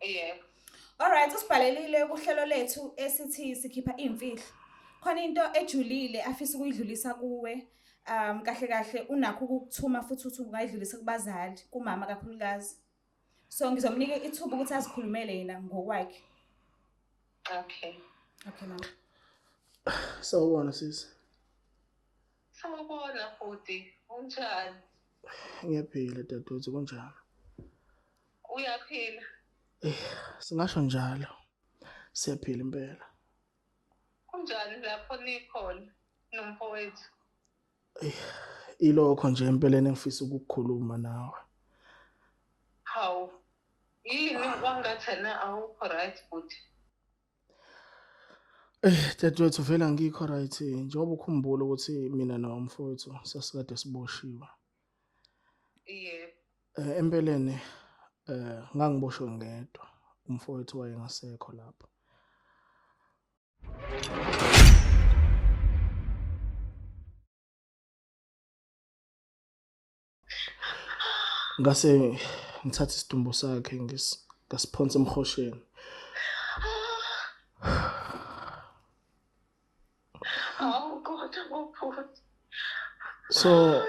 Yebo. Alright, usibhalelile kuhlelo lethu esithi sikhipha imfihlo. Khona into ejulile afisa ukuyidlulisa kuwe. Kahle kahle unakho ukukuthuma futhi uthi ungayidlulisa kubazali, kumama kakhulukazi. So ngizomnika ithuba ukuthi azikhulumele yena ngokwakhe. Okay. Okay mama. Sawubona sisi. Sawubona futhi. Unjani? Ngiyaphila dadewethu kunjani? Uyaphila? Singasho njalo. Siyaphila impela. Kunjani lapho nikhona nomfowethu? Ilokho nje empeleni engifisa ukukukhuluma nawe. Hawu. Yini wangathana awukho right futhi? Dadewethu vele ngikho right njengoba ukhumbula ukuthi mina nomfowethu sasikade siboshiwe. Yebo. Empeleni ngangiboshwe ngedwa. Umfowethu wayengasekho lapho. Ngase ngithatha isidumbu sakhe ngasiphonsa emhosheni. Hawu kodwa ngophuthi. So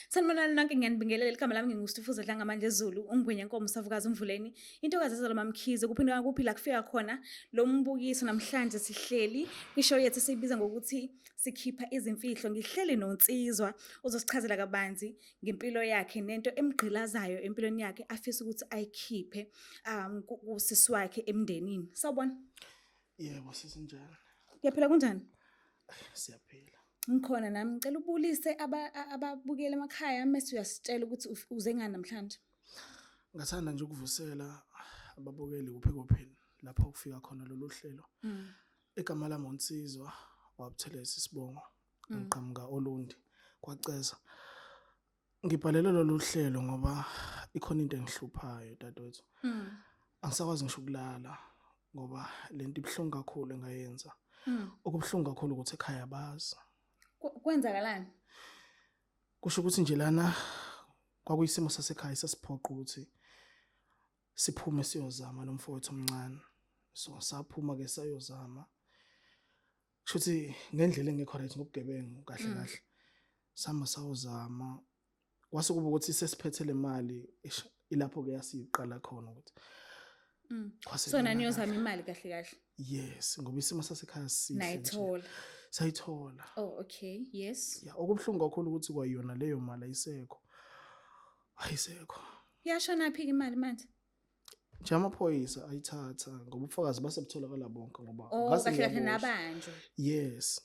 Sanibonani nonke ngiyanibingelela igama lami nginguSifuza Dlanga manje eZulu ungigwenya Nkomo Savukazi umvuleni intokazi ezalwa Mkhize kuphinde kuphi la kufika khona lo mbukiso namhlanje sihleli kwishow yethu siyibiza ngokuthi sikhipha izimfihlo ngihleli noNsizwa uzosichazela kabanzi ngempilo yakhe nento emgqilazayo empilweni yakhe afisa ukuthi ayikhiphe kusisi wakhe emndenini sawubona yebo sisinjani kuyaphila kunjani siyaphila ngikhona nami ngicela ubulise ababukela emakhaya mase uyasitshela ukuthi uze ngani namhlanje ngathanda nje ukuvusela ababukeli kuphi lapho kufika khona lolu hlelo egama lami uNsizwa wabutheleza isibongo ngiqhamuka Olundi kwaceza ngibhalele lolu hlelo ngoba ikhona into engihluphayo dadewethu angisakwazi ngisho ukulala ngoba lento ibhlungu kakhulu engayenza okubhlungu kakhulu ukuthi ekhaya bazi kwenzakalani kusho ukuthi nje lana kwakuyisimo sasekhaya sasiphoqa ukuthi siphume siyozama nomfowethu omncane so saphuma ke sayozama futhi ngendlela engekho right ngobugebengu kahle sama sawuzama kwase kuba ukuthi sesiphethe le mali ilapho ke yasiqala khona ukuthi so nani yozama imali kahle yes ngoba isimo sasekhaya nayithola sayithola oh okay yes ya okubhlungu kakhulu ukuthi kwayona leyo mali ayisekho yashona phi imali manje nje amaphoyisa ayithatha ngoba ubufakazi basebutholakala bonke ngoba kahle nabanjwe yes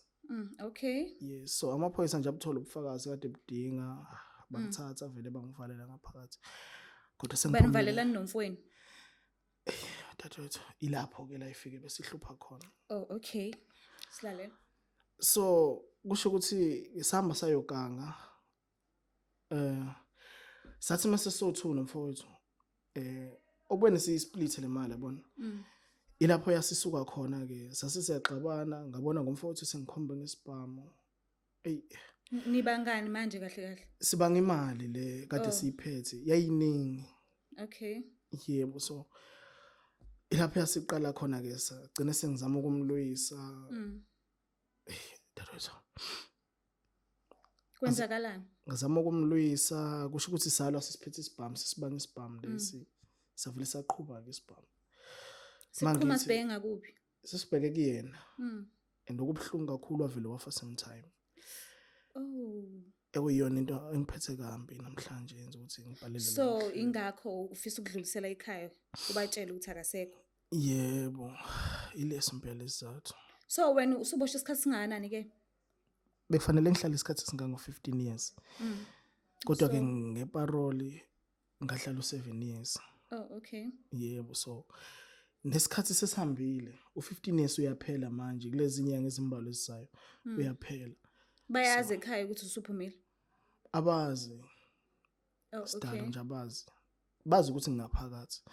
okay yes so amaphoyisa nje abuthola ubufakazi kade budinga bangithatha vele bangivalela ngaphakathi kodwa sengibanivalelani nomfweni dadewethu ilapho ke la ifike besihlupha khona oh okay silalela so kusho ukuthi isihamba sayoganga sathi mase so2 nomfowethu okubene siyisplit le mali yabona ilapho yasisuka khona ke sasisiyaxabana ngabona ngomfowethu sengikhomba ngesibhamu nibangani manje kahle sibanga imali le kade siyiphethe yayiningi okay yebo so ilapho yasiqala khona ke sagcina sengizama ukumlwisa dadewethu kwenzakalani ngizama ukumlwisa kusho ukuthi salwa sisiphethe isibhamu sisibanga isibhamu lesi savule saqhubha ke isibhamu sikhuma sibheke ngakuphi sisibheke kuyena and okubhlungu kakhulu avele wafa sometime ekuyiyona into engiphethe kambi namhlanje yenza ukuthi ngibhalele so ingakho ufisa ukudlulisela ekhaya ubatshela ukuthi akasekho yebo ileso impela isizathu so wena usubosha isikhathi singakanani ke bekufanele ngihlale isikhathi singango 15 years kodwa ke ngeparoli ngahlala u7 years oh okay yebo so nesikhathi sesihambile u15 years uyaphela manje kulezi inyanga ezimbalwa ezisayo uyaphela bayazi ekhaya ukuthi usuphumile abazi okay nje bazi ukuthi ngingaphakathi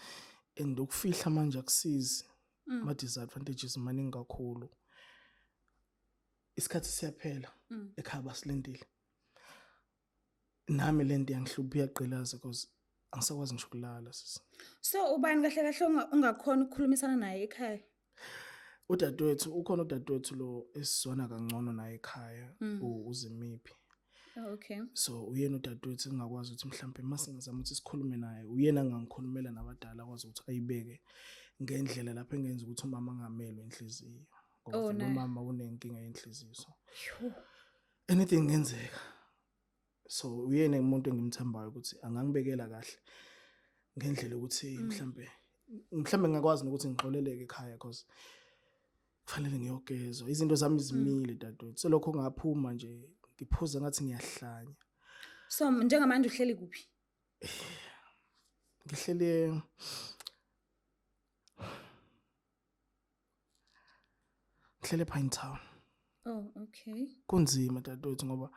and ukufihla manje akusizi ama disadvantages maningi kakhulu isikhathi siyaphela ekhaya basilindile. Nami lento yangihlupha iyaqhelaza because angisakwazi ngisho ukulala sisi. So ubani kahle kahle ungakhona ukukhulumisana naye ekhaya? Ukhona udadewethu lo esizwana kangcono naye ekhaya uZimiphi. Oh, okay. So uyena udadewethu engakwazi ukuthi mhlambe masingazama ukuthi sikhulume naye, uyena angangikhulumela nabadala akwazi ukuthi ayibeke ngendlela lapho engenza ukuthi umama angamelwe inhliziyo. Ngoba vele umama unenkinga yenhliziyo. So anything ngenzeka. So uyena umuntu engimthambayo ukuthi angangibekela kahle ngendlela ukuthi mhlambe ngingakwazi ukuthi ngixoleleke ekhaya because kufanele ngiyogezwa. Izinto zami zimile dadewethu. So lokho ngaphuma nje ngiphuza ngathi ngiyahlanya. So njengamanje uhleli kuphi? Ngihleli Pine Town. Oh, okay. Kunzima dadewethu ngoba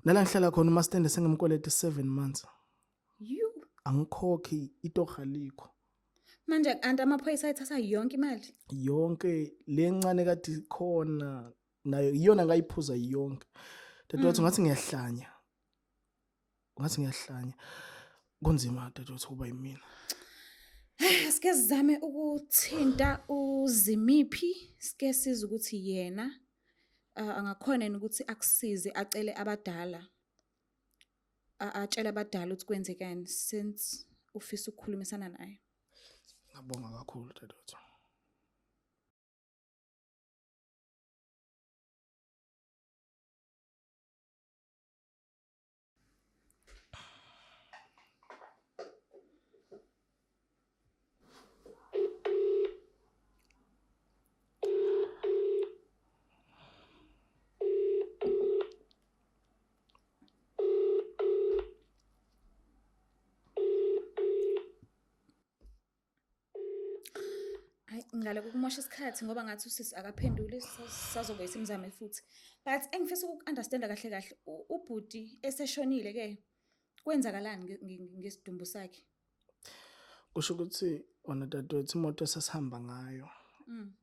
nala ngihlala khona uMastende sengimkweleta 7 months. Angikhokhi itoha likho. Manje anti amaphoyisa ayithatha yonke imali? Yonke lencane kade khona nayo iyona ngayiphuza yonke. Dadewethu ngathi ngiyahlanya. Kunzima dadewethu kuba yimina. Sike sizame ukuthinta uZimiphi, sike siza ukuthi yena angakhona ukuthi akusize acele abadala. Atshela abadala ukuthi kwenzekani since ufisa ukukhulumisana naye. Ngabonga kakhulu dadewethu. Ngale kukumosha isikhathi ngoba ngathi usisi akaphenduli sazobuye simzame futhi. But engifisa uku-understand kahle ubhuti eseshonile ke kwenzakalani ngesidumbu sakhe? Kusho ukuthi wona dadewethu imoto esasihamba ngayo.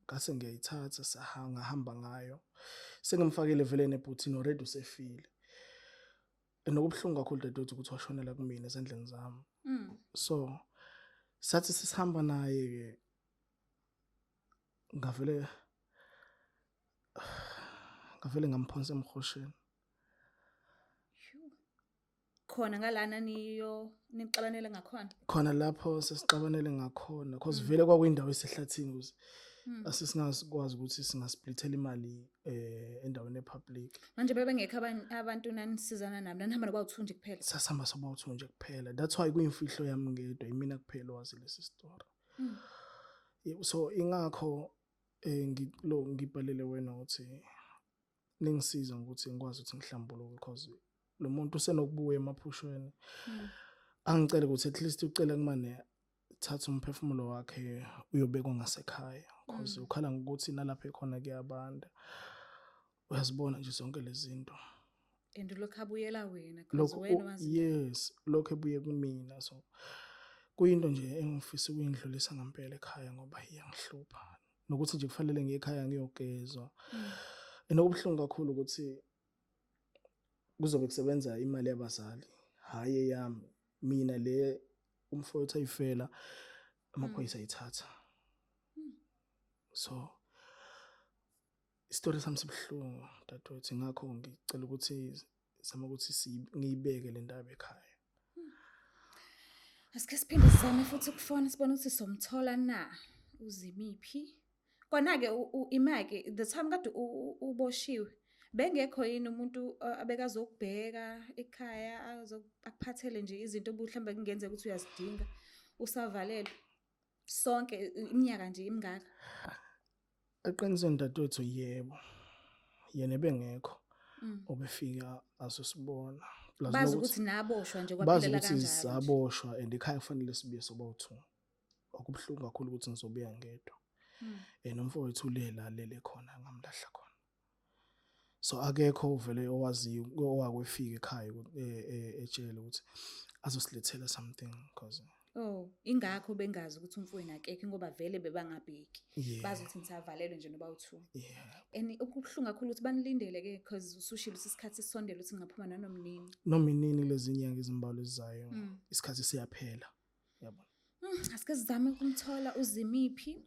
Ngase ngiyayithatha ngahamba ngayo. Sengimfakile vele nebhuthini already usefile. Enokubhlungu kakhulu dadewethu ukuthi washonela kumina ezandleni zami. So sathi sisihamba naye ke ngavele ngamphonsa emhosheni. Khona ngalana nixabanele ngakhona? Khona lapho sesixabanele ngakhona because vele kwakuyindawo esehlathini ukuze asisingakwazi ukuthi singasplithela imali endaweni epublic. Manje bebengekho abantu nanisizana nabo nanihamba nobawu-2 nje kuphela? Sasihamba sobawu-2 nje kuphela. That's why kuyimfihlo yami ngedwa imina kuphela wazi lesi story. So ingakho ngibhalele wena ukuthi ningisiza ukuthi ngikwazi ukuthi ngihlambuluke because lo muntu usenokubuya emaphushweni. Angicela ukuthi at least ucela kumane thatha umphefumulo wakhe uyobekwa ngasekhaya because ukhala ngokuthi nalapha ekhona kuyabanda. Uyazibona nje zonke lezi zinto. And lokho abuyela wena because wena wazi. Yes, lokho ebuye kumina. So kuyinto nje engifisa ukuyindlulisa ngempela ekhaya ngoba iyangihlupha. Nokuthi nje kufanele ngiye ekhaya ngiyogezwa. Enokubhlungu kakhulu ukuthi kuzobe kusebenza imali yabazali, hayi eyami. Mina le umfowethu ayifela amaphoyisa ayithatha. So istory sami sibhlungu dadewethu ngakho ngicela ukuthi zama ukuthi ngiyibeke le ndaba ekhaya. Asike siphinde sizame futhi ukufona sibone ukuthi somthola na uZimiphi. Kona-ke imake the time kade uboshiwe bengekho yini umuntu abekazokubheka ekhaya akuphathele nje izinto mhlawumbe kungenzeka ukuthi uyazidinga usavalelwe sonke iminyaka nje imingaka? Eqinisweni dadewethu yebo. Yena ebengekho obefika azosibona. Bazi ukuthi naboshwa nje kwaphelela kanjalo. Bazi ukuthi saboshwa and ekhaya kufanele sibuye sobawu-2. Akubhlungu kakhulu ukuthi ngizobuya ngedwa. Nomfowethu ulele khona ngamlahla khona. So akekho vele owaziyo owakwefika ekhaya etshela ukuthi azosilethela something because Oh, ingakho bengazi ukuthi umfowenu akekho ngoba vele bebangabheki. Yeah. Bazi ukuthi nisavalelwe nje noba u2. Yeah. And okubuhlungu kakhulu ukuthi banilindele ke because usushilo isikhathi sisondele ukuthi ngaphuma nanomnini. Noma inini lezi nyanga izimbalwa ezizayo isikhathi siyaphela. Yabo. Asike sizame ukumthola uzimiphi.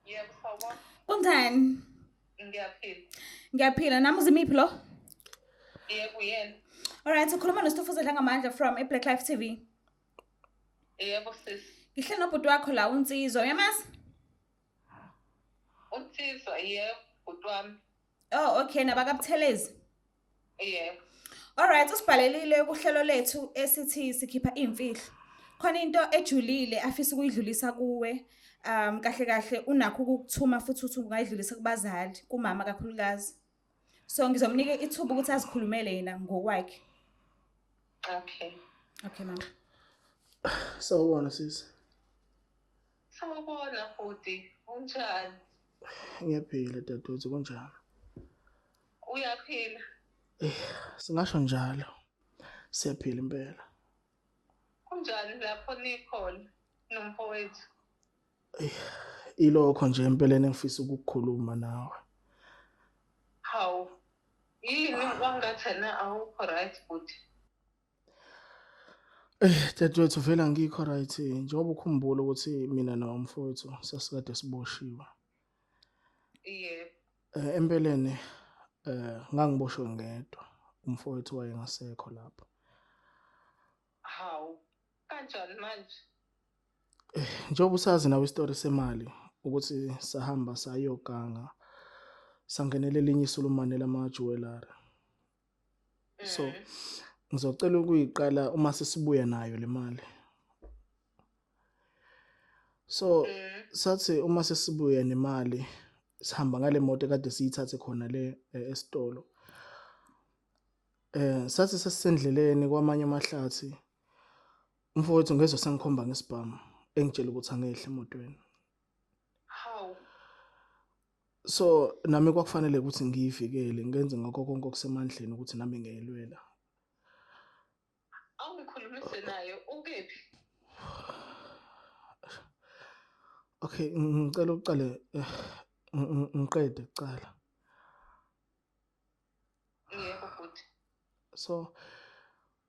Yebo, sawubona. Kunjani? Ngiyaphila. Ngiyaphila nami uzimiphi lo? Yebo, yena. Alright, ukhuluma noSithufuza Dlangamandla from Blaqlife TV. Yebo, sis. Ngihleli nobhuti wakho la uNsizwa, uyamazi? Unsizwa, yebo, bhuti wami. Oh, okay, nabakabuthelezi. Yebo. Alright, usibhalelile kuhlelo lethu esithi sikhipha izimfihlo. Khona into ejulile afisa ukuyidlulisa kuwe. Kahle kahle unakho ukukuthuma futhi uthi ungayidlulisa kubazali, kumama kakhulukazi. So ngizomnika ithuba ukuthi azikhulumele yena ngokwakhe. Okay. Okay, mama. Sawubona sisi. Sawubona bhuti, unjani? Ngiyaphila dadewethu kunjani? Uyaphila? Singasho njalo. Siyaphila impela. Kunjani lapho nikhona nomfowethu? Ilokho nje empeleni engifisa ukukukhuluma nawe. Hawu. Yini wangathana awukho right bhuti? Dadewethu vele ngikho right njengoba ukhumbula ukuthi mina nomfowethu sasikade siboshiwe. Yebo. Empeleni ngangiboshwe ngedwa. Umfowethu wayengasekho lapho. Hawu. Kanjani manje? Njengoba usazi nawe istory semali ukuthi sahamba sayoganga sangenele elinye isulumane lama-jewelry. So ngizocela ukuyiqala uma sesibuya nayo le mali. So sathi uma sesibuya nemali sihamba ngale moto ekade siyithathe khona le esitolo. Sathi sesendleleni kwamanye amahlathi umfowethu ngezwe sengikhomba ngesibhamu engitshela ukuthi angehle emotweni. Hawu. So nami kwakufanele ukuthi ngiyivikele ngenze ngakho konke okusemandleni ukuthi nami ngiyelwela. Awungikhulumise naye ukephi? Okay, ngicela uqale ngiqede kucala. Yebo bhuti. So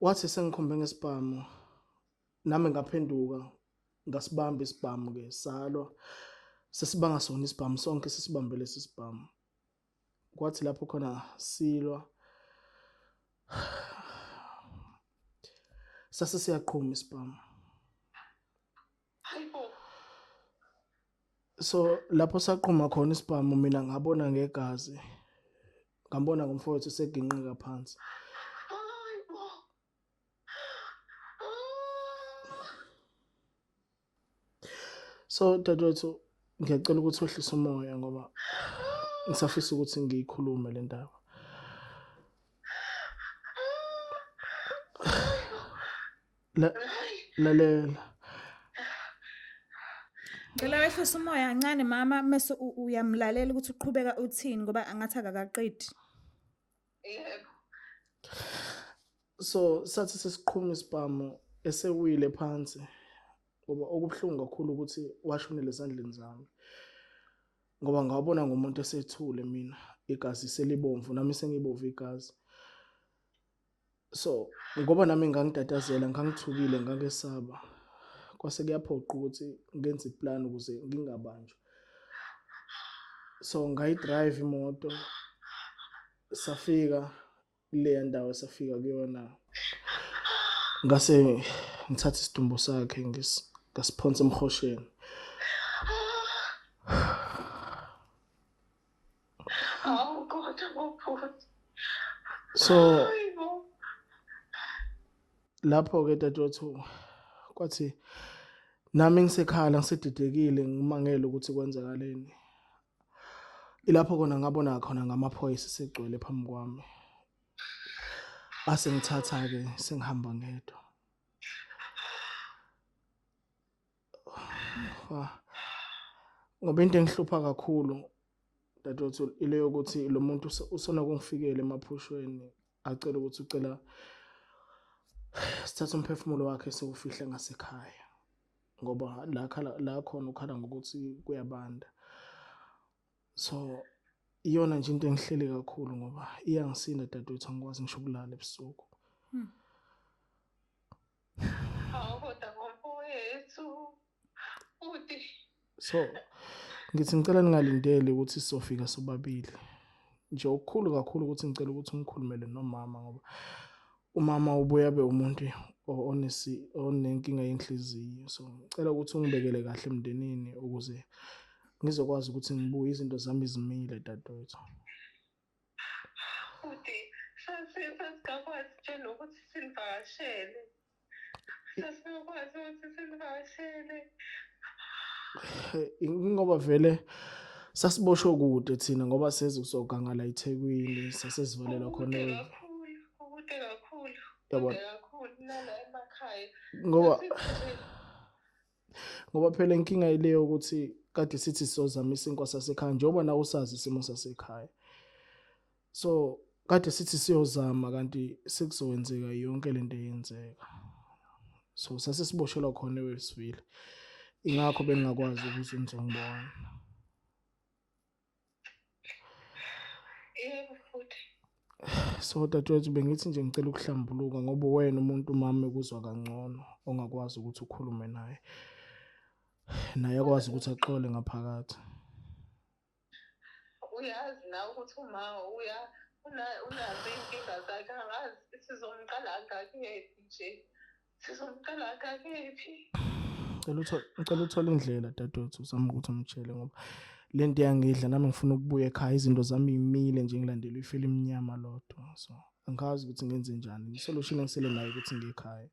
wathi sengikhombe ngesibhamu nami ngaphenduka ngasibamba isibhamu ke salwa sesibanga sona isibhamu sonke sesibambe lesi sibhamu. Kwathi lapho khona silwa sase siyaqhuma isibhamu. Hayibo. So lapho saqhuma khona isibhamu mina ngabona ngegazi. Ngambona ngumfowethu seginqika phansi. Hayibo. So dadewethu ngiyacela ukuthi wehlise umoya ngoba ngisafisa ukuthi ngiyikhulume le ndaba. Lalela. Ngicela wehlise umoya kancane mama mase uyamlalela ukuthi uqhubeka uthini ngoba angathi akaqedi. Yebo. So sathi sesiqhuma isibhamu esewile phansi ngoba okubuhlungu kakhulu ukuthi washonela ezandleni zami. Ngoba ngawabona ngomuntu esethule mina igazi selibomvu nami sengibomvu igazi. So ngoba nami ngangidatazela ngangithukile ngangesaba. Kwase kuyaphoqa ukuthi ngenze iplan ukuze ngingabanjwa. So ngayidrive imoto safika le ndawo safika kuyona. Ngase ngithatha isidumbu sakhe ngasiphonsa emhosheni. Hawu kodwa ngophuthi. So Hayibo. lapho ke dadewethu kwathi nami ngisekhala ngisedidekile ngimangele ukuthi kwenzakaleni. Ilapho kona ngabona khona ngamaphoyisa segcwele phambi kwami. Base ngithatha ke sengihamba ngedwa. Ngoba into engihlupha kakhulu dadewethu ile yokuthi lo muntu usona kungifikele emaphushweni acela ukuthi ucela sithatha umphefumulo wakhe sewufihla ngasekhaya ngoba la khona ukhala ngokuthi kuyabanda. So iyona nje into engihleli kakhulu ngoba iyangisinda dadewethu, angikwazi ngisho ukulala ebusuku. Hawu kodwa ngomfowethu. Uthi So ngithi ngicela ningalindeli ukuthi sizofika sobabili. Nje okukhulu kakhulu ukuthi ngicela ukuthi ngikhulumele nomama ngoba umama ubuye abe umuntu onenkinga yenhliziyo. So ngicela ukuthi ungibekele kahle emndenini ukuze ngizokwazi ukuthi ngibuye izinto zami zimile dadewethu. uthi sasingakwazi nje nokuthi sinivakashele. Sasingakwazi ukuthi sinivakashele. Ngoba vele sasiboshwe kude thina ngoba seze kusogangala eThekwini sasesivalelwa khona Kude kakhulu. Yabona. Kude kakhulu nala emakhaya. ngoba phela inkinga ileyo ukuthi kade sithi sizozama isinkwa sasekhaya njengoba nawe usazi isimo sasekhaya. So kade sithi siyozama kanti sekuzokwenzeka yonke lento eyenzeka. So sasesiboshelwa khona ewesivile. Ingakho bengingakwazi ukuthi ngizongibona. Yebo futhi. So dadewethu bengithi nje ngicela ukuhlambuluka ngoba wena umuntu mama ekuzwa kangcono ongakwazi ukuthi ukhulume naye. Naye akwazi ukuthi axole ngaphakathi. Uyazi na ukuthi uma unazo inkinga zakhe, angazi sizomqala ngakephi nje. Sizomqala ngakephi. Ngicela uthole indlela dadewethu uzama ukuthi umtshele ngoba lento yangidla nami ngifuna ukubuya ekhaya, izinto zami yimile nje ngilandela ifile iminyama lodwa. So angazi ukuthi ngenze njani. Isolution engisele nayo ukuthi ngiyekhaya.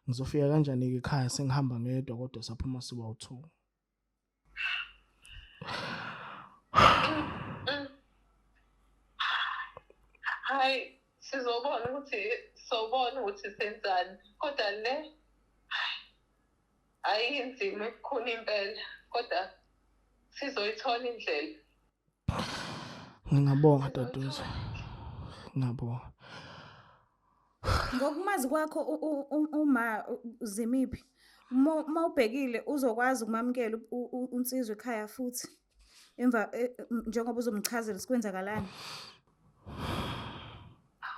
Ngizofika kanjani ekhaya sengihamba ngedwa kodwa saphuma siba u2. Hayi, sizobona ukuthi senzani. Kodwa le ayinzima ukukhona impela. Kodwa sizoyithola indlela. Ngingabonga dadewethu. Ngiyabonga. Ngokumazi kwakho uma Zimiphi, uma ubhekile uzokwazi ukumamukela unsizwe ekhaya futhi emva njengoba uzomchazela sikwenzakalani.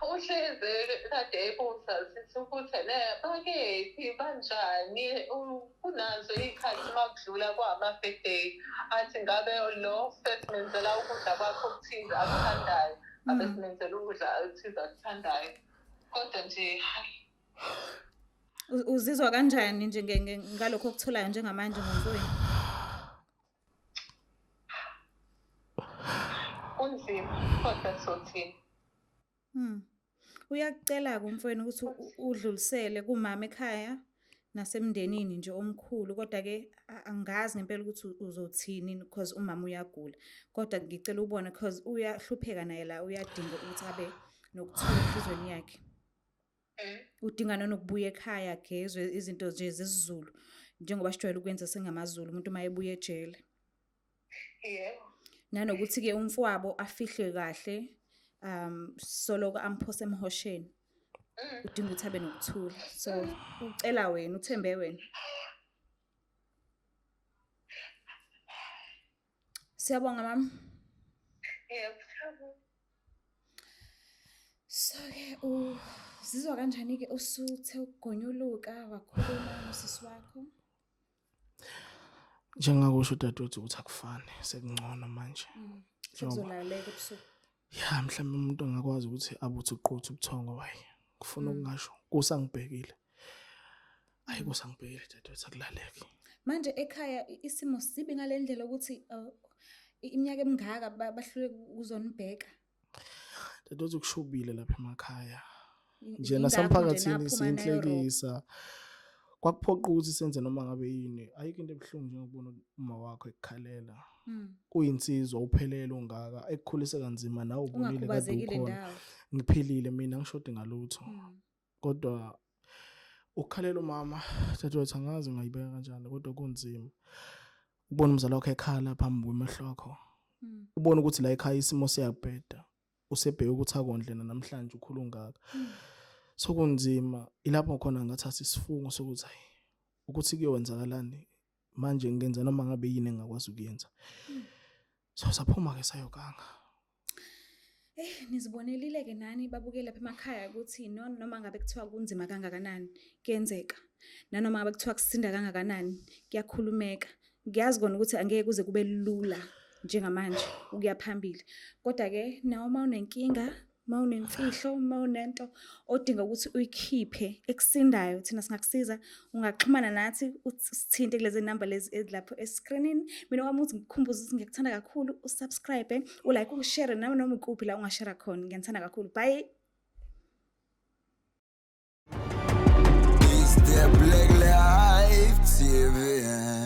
Uhleze kade ebuza sithi ukuthi bakephi banjani, kunazo iy'khathi makudlula kwama-birthday athi ngabe lo sesimenzela ukudla kwakho okuthize akuthandayo, abe simenzela ukudla okuthize akuthandayo. Kodwa nje hayi. Uzizwa kanjani nje ngalokho okutholayo njengamanje ngomfowenu? Kunzima kodwa sothini. Uyakucela-ke umfowenu ukuthi udlulisele kumama ekhaya nasemndenini nje omkhulu, kodwa-ke angazi ngempela ukuthi uzothini because umama uyagula. Kodwa ngicela ubone because uyahlupheka naye la, uyadinga ukuthi abe nokuthula enhlizweni yakhe. Udinga nokubuya ekhaya agezwe izinto nje zesiZulu njengoba sijwayele ukwenza sengamaZulu umuntu uma ebuya ejele. Yebo. Nanokuthi-ke umfowabo afihlwe kahle, soloko amphose emhosheni. Udinga ukuthi abe nokuthula. So ucela wena, uthembe wena. Siyabonga mama. Yebo. So-ke uzizwa kanjani-ke usuthe ukugonyuluka wakhuluma nosisi wakho? Njengakusho dadewethu ukuthi akufani, sekungcono manje. Sekuzolaleka ebusuku. Ya mhlawumbe umuntu angakwazi ukuthi abuthi uquthe ubuthongo wayi. Ngifuna ukungasho kusangibhekile. Hayi kusangibhekile dadewethu akulaleki. Manje ekhaya isimo sibi ngalendlela ukuthi iminyaka emingaka bahlule ukuzonibheka. Dadewethu kushubile lapha emakhaya. Nje nasemphakathini sinhlekisa. Kwakuphoqa ukuthi senze noma ngabe yini. Ayikho into ebuhlungu njengokubona uma wakho ekukhalela. Uyinsizwa uphelele ungaka ekukhulisa kanzima nawe ubonile kade ukhona. Ngiphilile mina ngishode ngalutho. Kodwa ukukhalela umama dadewethu angazi ngayibeka kanjani kodwa kunzima. Ubona umzali wakho ekhala phambi kwemehlo akho ubone ukuthi la ekhaya isimo siyabheda usebheke ukuthi akondlena namhlanje ukhulu ngaka sokunzima ilapho khona ngathatha isifungo sokuthi hayi ukuthi kuyowenzakalani manje ngenza noma ngabe yini engakwazi ukuyenza so saphuma ke sayokanga. Nizibonelile ke nani babukele lapha emakhaya ukuthi noma ngabe kuthiwa kunzima kangakanani kuyenzeka nanoma ngabe kuthiwa kusinda kangakanani kuyakhulumeka. Ngiyazi kona ukuthi angeke kuze kube lula njengamanje ukuya phambili kodwa ke nawe mawunenkinga mawunemfihlo mawunento odinga ukuthi uyikhiphe ekusindayo thina singakusiza ungaxhumana nathi usithinte kulezi number lezi ezilapho escreenini. Mina wami uthi ngikhumbuze ukuthi ngikuthanda kakhulu usubscribe ulike ushare noma ukuphi la ungashare khona ngiyathanda kakhulu. Bye. Is the Blaqlife TV.